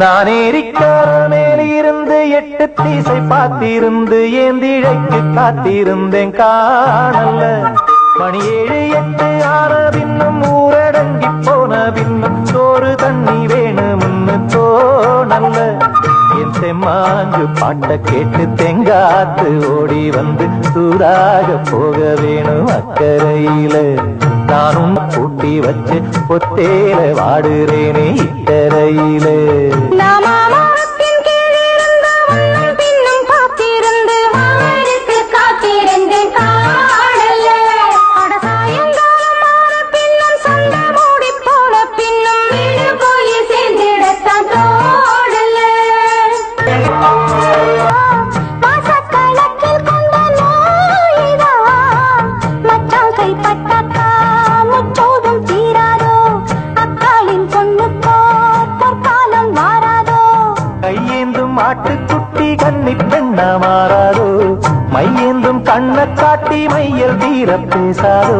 நான் ஏரிக்கார மேலிருந்து 8 தீசை பார்த்திருந்து ஏந்திழைக்கு காத்திருந்தேன் காணல்ல. மணி 7 8 ஆன பின்னும் ஊரடங்கி போன பின்னும் சோறு தண்ணி வேணும்னு தோணல்ல. என் தெம்மாங்கு பாட்ட கேட்டு தெங்காத்து ஓடி வந்து சூடாக போக வேணும் அக்கறையில. நானும் கூட்டி வச்சு பொத்தேல வாடுறேனே இக்கரையில. மாட்டுக்குட்டி கன்னி பெண்ணா மாறாதோ, மையேந்தும் கண்ண காட்டி மையல் தீர பேசாதோ.